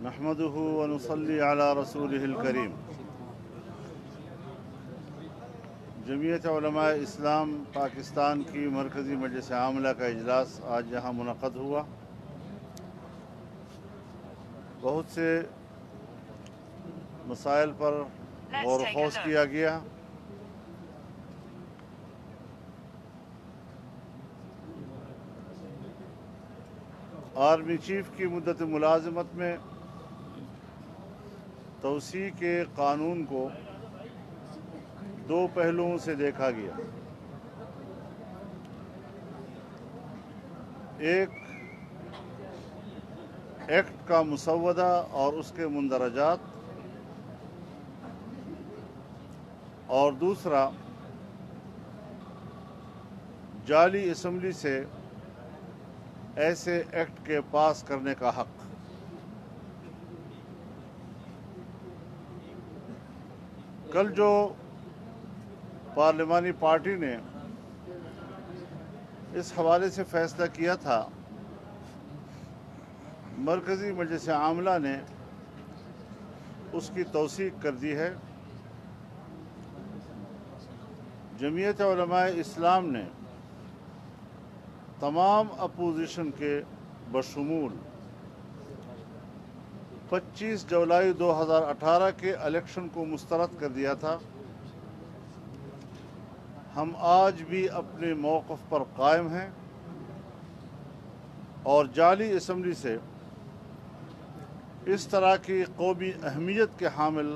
نحمده ونصلي على رسوله الكريم۔ جمعیت علماء اسلام پاکستان کی مرکزی مجلس عاملہ کا اجلاس آج یہاں منعقد ہوا۔ بہت سے مسائل پر غور و خوض کیا گیا۔ آرمی چیف کی مدت ملازمت میں توسیع کے قانون کو دو پہلوؤں سے دیکھا گیا۔ ایک ایکٹ کا مسودہ اور اس کے مندرجات، اور دوسرا جعلی اسمبلی سے ایسے ایکٹ کے پاس کرنے کا حق۔ کل جو پارلیمانی پارٹی نے اس حوالے سے فیصلہ کیا تھا، مرکزی مجلس عاملہ نے اس کی توثیق کر دی ہے۔ جمعیت علماء اسلام نے تمام اپوزیشن کے بشمول 25 جولائی 2018 کے الیکشن کو مسترد کر دیا تھا۔ ہم آج بھی اپنے موقف پر قائم ہیں اور جعلی اسمبلی سے اس طرح کی قومی اہمیت کے حامل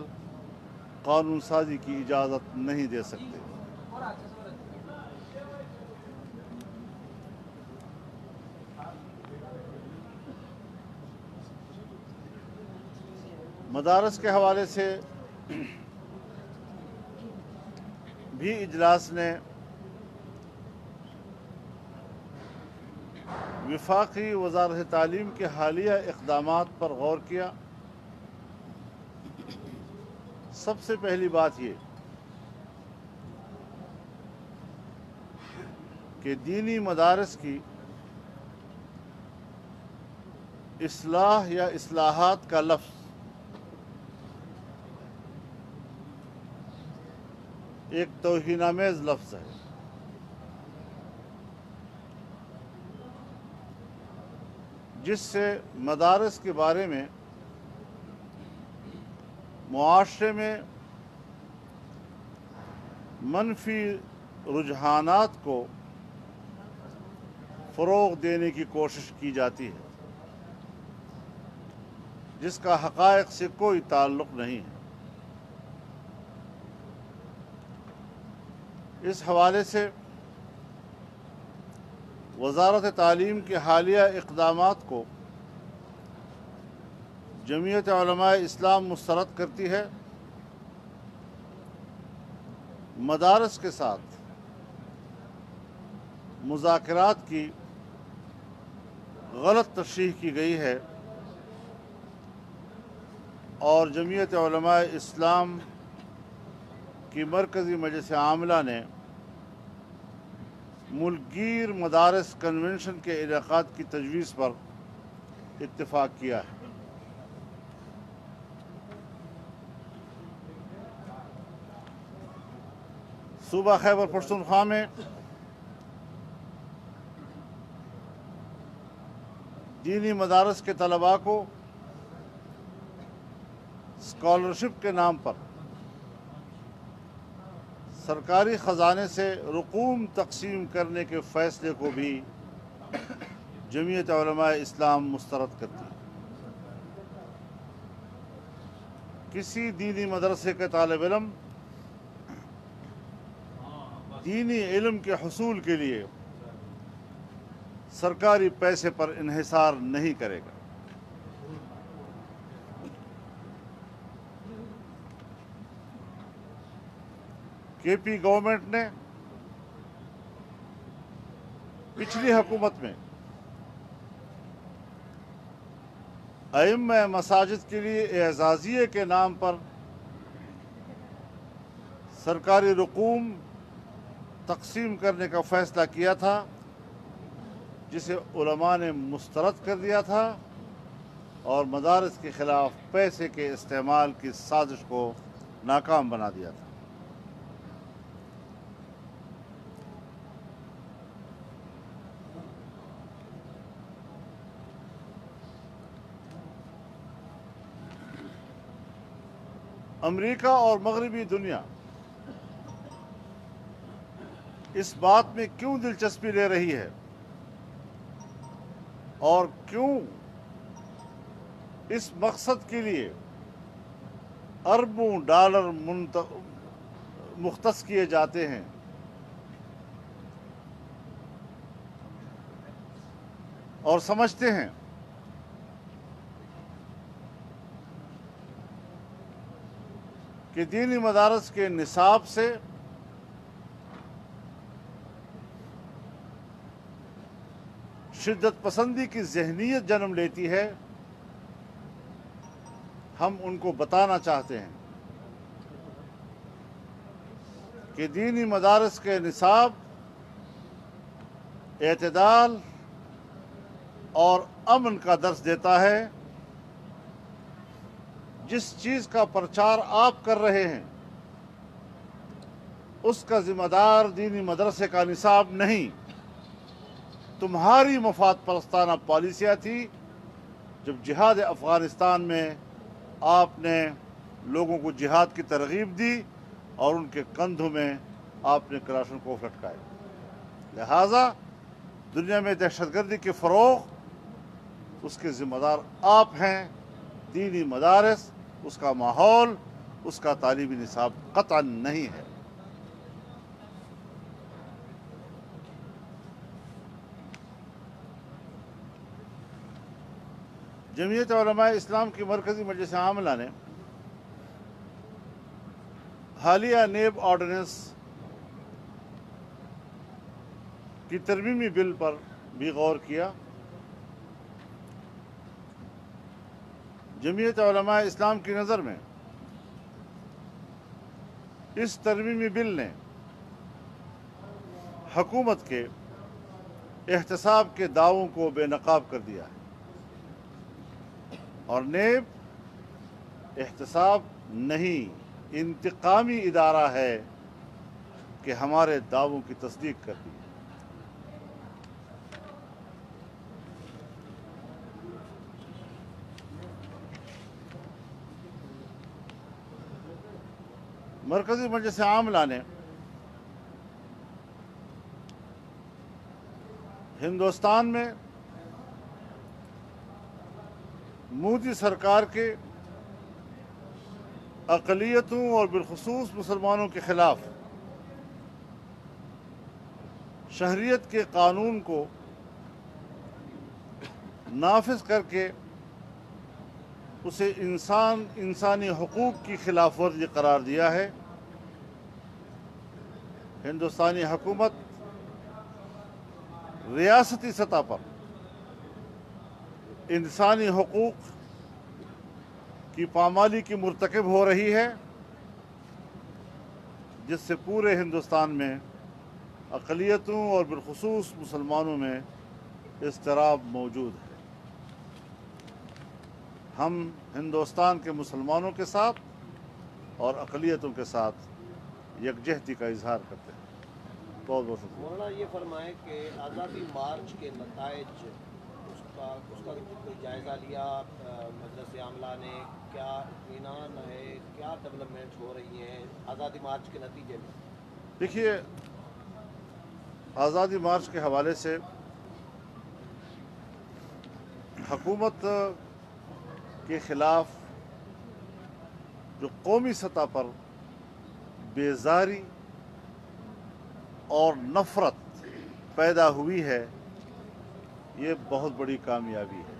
قانون سازی کی اجازت نہیں دے سکتے۔ مدارس کے حوالے سے بھی اجلاس نے وفاقی وزارت تعلیم کے حالیہ اقدامات پر غور کیا۔ سب سے پہلی بات یہ کہ دینی مدارس کی اصلاح یا اصلاحات کا لفظ ایک توہین آمیز لفظ ہے۔ جس سے مدارس کے بارے میں معاشرے میں منفی رجحانات کو فروغ دینے کی کوشش کی جاتی ہے، جس کا حقائق سے کوئی تعلق نہیں ہے۔ اس حوالے سے وزارت تعلیم کے حالیہ اقدامات کو جمعیت علماء اسلام مسترد کرتی ہے۔ مدارس کے ساتھ مذاکرات کی غلط تشریح کی گئی ہے اور جمعیت علماء اسلام کی مرکزی مجلس عاملہ نے ملک گیر مدارس کنونشن کے انعقاد کی تجویز پر اتفاق کیا ہے۔ صوبہ خیبر پختونخوا میں دینی مدارس کے طلباء کو اسکالرشپ کے نام پر سرکاری خزانے سے رقوم تقسیم کرنے کے فیصلے کو بھی جمعیت علماء اسلام مسترد کرتی ہے۔ کسی دینی مدرسے کے طالب علم دینی علم کے حصول کے لیے سرکاری پیسے پر انحصار نہیں کرے گا۔ کے پی گورنمنٹ نے پچھلی حکومت میں ائمہ مساجد کے لیے اعزازیے کے نام پر سرکاری رقوم تقسیم کرنے کا فیصلہ کیا تھا، جسے علماء نے مسترد کر دیا تھا اور مدارس کے خلاف پیسے کے استعمال کی سازش کو ناکام بنا دیا تھا۔ امریکہ اور مغربی دنیا اس بات میں کیوں دلچسپی لے رہی ہے اور کیوں اس مقصد کے لیے اربوں ڈالر مختص کیے جاتے ہیں، اور سمجھتے ہیں کہ دینی مدارس کے نصاب سے شدت پسندی کی ذہنیت جنم لیتی ہے، ہم ان کو بتانا چاہتے ہیں کہ دینی مدارس کے نصاب اعتدال اور امن کا درس دیتا ہے۔ جس چیز کا پرچار آپ کر رہے ہیں اس کا ذمہ دار دینی مدرسے کا نصاب نہیں، تمہاری مفاد پرستانہ پالیسیاں تھی۔ جب جہاد افغانستان میں آپ نے لوگوں کو جہاد کی ترغیب دی اور ان کے کندھوں میں آپ نے کلاشنکوف لٹکائے، لہٰذا دنیا میں دہشت گردی کے فروغ اس کے ذمہ دار آپ ہیں۔ دینی مدارس، اس کا ماحول، اس کا تعلیمی نصاب قطعاً نہیں ہے۔ جمعیت علماء اسلام کی مرکزی مجلس عاملہ نے حالیہ نیب آرڈیننس کی ترمیمی بل پر بھی غور کیا۔ جمعیت علماء اسلام کی نظر میں اس ترمیمی بل نے حکومت کے احتساب کے دعووں کو بے نقاب کر دیا ہے، اور نیب احتساب نہیں انتقامی ادارہ ہے کہ ہمارے دعووں کی تصدیق کر دی۔ مرکزی مجلس عاملہ نے ہندوستان میں مودی سرکار کے اقلیتوں اور بالخصوص مسلمانوں کے خلاف شہریت کے قانون کو نافذ کر کے اسے انسانی حقوق کی خلاف ورزی قرار دیا ہے۔ ہندوستانی حکومت ریاستی سطح پر انسانی حقوق کی پامالی کی مرتکب ہو رہی ہے، جس سے پورے ہندوستان میں اقلیتوں اور بالخصوص مسلمانوں میں اضطراب موجود ہے۔ ہم ہندوستان کے مسلمانوں کے ساتھ اور اقلیتوں کے ساتھ یکجہتی کا اظہار کرتے ہیں۔ بہت بہت شکریہ۔ مولانا یہ فرمائیں کہ آزادی مارچ کے نتائج اس کا کوئی جائزہ لیا مجلس عاملہ نے؟ کیا اطمینان ہے؟ کیا ڈیولپمنٹ ہو رہی ہیں آزادی مارچ کے نتیجے میں؟ دیکھیے، آزادی مارچ کے حوالے سے حکومت کے خلاف جو قومی سطح پر بیزاری اور نفرت پیدا ہوئی ہے، یہ بہت بڑی کامیابی ہے،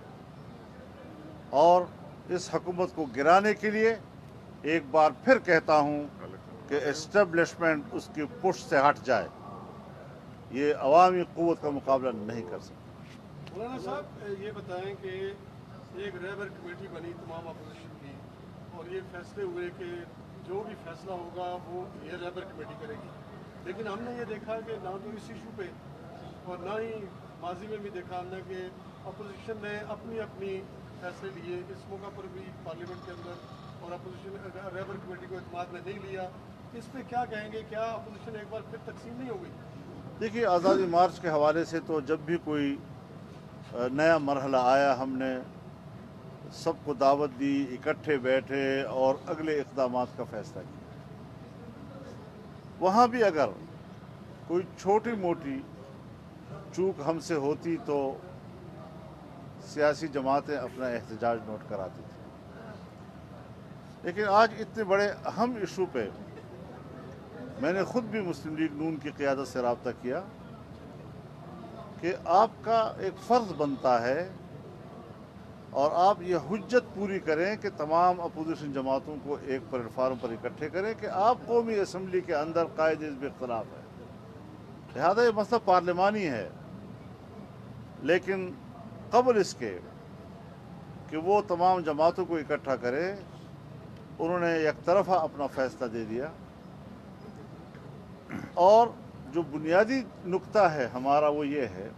اور اس حکومت کو گرانے کے لیے ایک بار پھر کہتا ہوں کہ اسٹیبلشمنٹ اس کی پشت سے ہٹ جائے، یہ عوامی قوت کا مقابلہ نہیں کر سکتا۔ مولانا صاحب یہ بتائیں کہ ایک رہبر کمیٹی بنی تمام اپوزیشن کی، اور یہ فیصلے ہوئے کہ جو بھی فیصلہ ہوگا وہ یہ رہبر کمیٹی کرے گی، لیکن ہم نے یہ دیکھا کہ نہ تو اس ایشو پہ اور نہ ہی ماضی میں بھی دیکھا ہم نے کہ اپوزیشن نے اپنی फैसले लिए, इस मौका पर भी पार्लियामेंट के अंदर और अपोजिशन रहबर कमेटी को इत्मीनान में नहीं लिया, इस पे क्या कहेंगे? क्या अपोजिशन एक बार फिर तकसीम नहीं हो गई? देखिए, आज़ादी मार्च के हवाले से तो जब भी कोई नया मरहला आया, हमने सबको दावत दी, इकट्ठे बैठे और अगले इक़दामात का फ़ैसला किया। वहाँ भी अगर कोई छोटी मोटी चूक हमसे होती तो सियासी जमातें अपना एहतजाज नोट कराती थी, लेकिन आज इतने बड़े अहम इशू पे मैंने ख़ुद भी मुस्लिम लीग नून की क़ियादत से रब्ता किया कि आपका एक फ़र्ज़ बनता है और आप ये हुज्जत पूरी करें कि तमाम अपोजिशन जमातों को एक प्लेटफार्म पर इकट्ठे करें कि आप कौमी असम्बली के अंदर कायदे हिज़्ब इख्तिलाफ है, लिहाजा ये मसला पार्लिमानी है। लेकिन क़ब्ल इसके कि वो तमाम जमातों को इकट्ठा करे, उन्होंने एक तरफ़ा अपना फ़ैसला दे दिया। और जो बुनियादी नुक्ता है हमारा वो ये है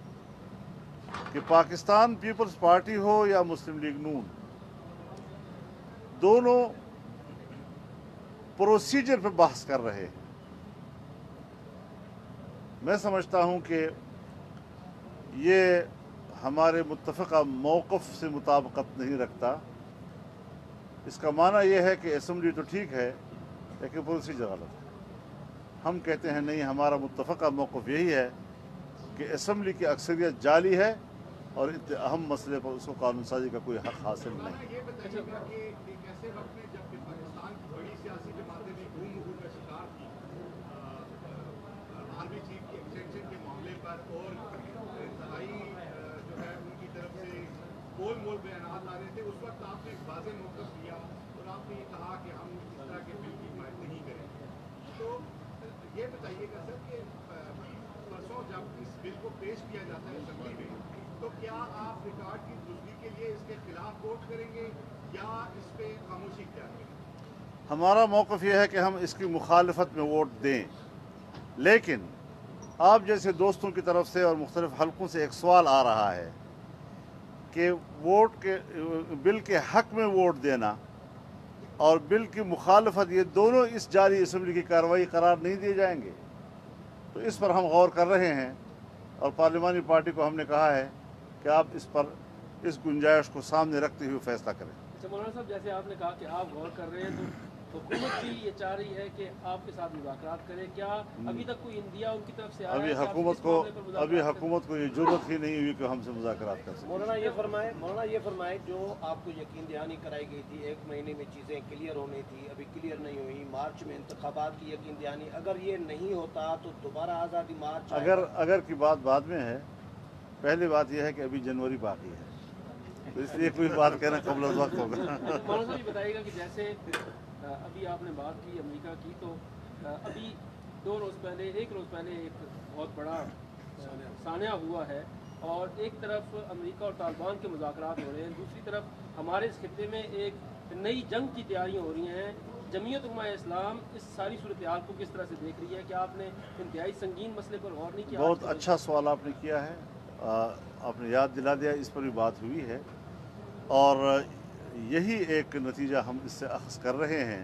कि पाकिस्तान पीपल्स पार्टी हो या मुस्लिम लीग नून, दोनों प्रोसीजर पर बहस कर रहे हैं। मैं समझता हूं कि ये हमारे मुत्तफ़क़ा मौक़िफ़ से मुताबिकत नहीं रखता। इसका माना यह है कि असम्बली तो ठीक है लेकिन प्रोसीजर गलत है। हम कहते हैं नहीं, हमारा मुत्तफ़क़ा मौक़िफ़ यही है कि असम्बली की अक्सरियत जाली है और इतने अहम मसले पर उसको कानून साजी का कोई हक़ हासिल नहीं। ये बताइएगा कि एक ऐसे वक्त में जब पाकिस्तान की बड़ी सियासी जमातें भी घूम घूम का शिकार थी आर्मी चीफ की एक्सटेंशन के मामले पर, और इंतहाई जो है उनकी तरफ से गोल मोल बयान आ रहे थे, उस वक्त आपने एक वाज़ेह मौक़िफ़ लिया और आपने ये कहा कि हम इस तरह के बिल की हिमायत नहीं करेंगे। तो ये बताइएगा सर कि परसों जब इस बिल को पेश किया जाता है असम्बली में, तो क्या आप रिकॉर्ड की दुरुस्ती के लिए इसके खिलाफ वोट करेंगे या इस पे खामोशी इख्तियार करेंगे? हमारा मौक़िफ़ यह है कि हम इसकी मुखालफत में वोट दें, लेकिन आप जैसे दोस्तों की तरफ से और मुख्तलिफ हलकों से एक सवाल आ रहा है कि वोट के बिल के हक़ में वोट देना और बिल की मुखालफत, ये दोनों इस जारी असम्बली की कार्रवाई करार नहीं दिए जाएंगे। तो इस पर हम गौर कर रहे हैं और पार्लिमानी पार्टी को हमने कहा है कि आप इस पर इस गुंजाइश को सामने रखते हुए फैसला करें। अच्छा मौलाना साहब, जैसे आपने कहा कि आप गौर कर रहे हैं, तो हुकूमत भी ये चाह रही है कि आपके साथ मुज़ाकरात करें। क्या अभी तक कोई इंदिया उनकी तरफ से आया अभी है कि आप हुकूमत इस को मामले पर मुज़ाकरात ये ज़रूरत ही नहीं हुई कि हमसे मुज़ाकरात कर सकें। मौलाना ये फरमाए जो आपको यकीन दहानी कराई गई थी, 1 महीने में चीज़ें क्लियर होनी थी, अभी क्लियर नहीं हुई। मार्च में इंतखाबात की यकीन दहानी, अगर ये नहीं होता तो दोबारा आज़ादी मार्च अगर की बात बाद में है, पहली बात यह है कि अभी जनवरी बाकी है, तो इसलिए कोई बात कहना कबल वक्त होगा। मौलाना साहब ये बताइएगा कि जैसे अभी आपने बात की अमेरिका की, तो अभी 1 रोज़ पहले एक बहुत बड़ा सानिया हुआ है और एक तरफ अमेरिका और तालिबान के मुज़ाकरात हो रहे हैं, दूसरी तरफ हमारे इस खित्ते में एक नई जंग की तैयारियां हो रही हैं। जमीयत उलमा इस्लाम इस सारी सूरत हाल को किस तरह से देख रही है? क्या आपने इंतहाई संगीन मसले पर गौर नहीं किया? बहुत अच्छा सवाल आपने किया है, आपने याद दिला दिया, इस पर भी बात हुई है और यही एक नतीजा हम इससे अख़ज़ कर रहे हैं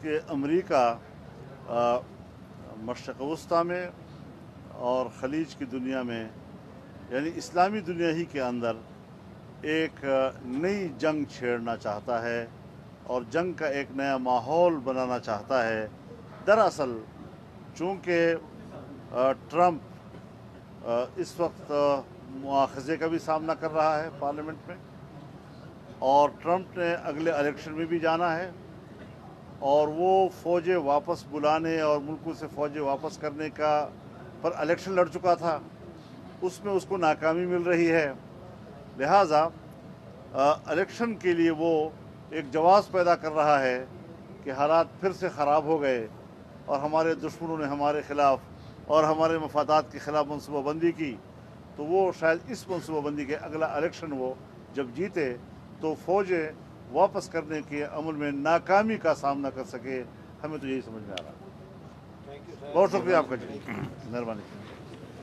कि अमेरिका मशरक़ वस्ता में और ख़लीज की दुनिया में, यानी इस्लामी दुनिया ही के अंदर एक नई जंग छेड़ना चाहता है और जंग का एक नया माहौल बनाना चाहता है। दरअसल चूँकि ट्रंप इस वक्त मुआख़ज़े का भी सामना कर रहा है पार्लियामेंट में, और ट्रंप ने अगले इलेक्शन में भी जाना है और वो फ़ौजें वापस बुलाने और मुल्कों से फ़ौजें वापस करने का पर इलेक्शन लड़ चुका था, उसमें उसको नाकामी मिल रही है। लिहाजा इलेक्शन के लिए वो एक जवाज़ पैदा कर रहा है कि हालात फिर से ख़राब हो गए और हमारे दुश्मनों ने हमारे ख़िलाफ़ और हमारे मफादात के ख़िलाफ़ मनसूबाबंदी की, तो वो शायद इस मनसूबाबंदी के अगला इलेक्शन वो जब जीते तो फ़ौजें वापस करने के अमल में नाकामी का सामना कर सके। हमें तो यही समझ में आ रहा है। बहुत शुक्रिया आपका जी, मेहरबानी।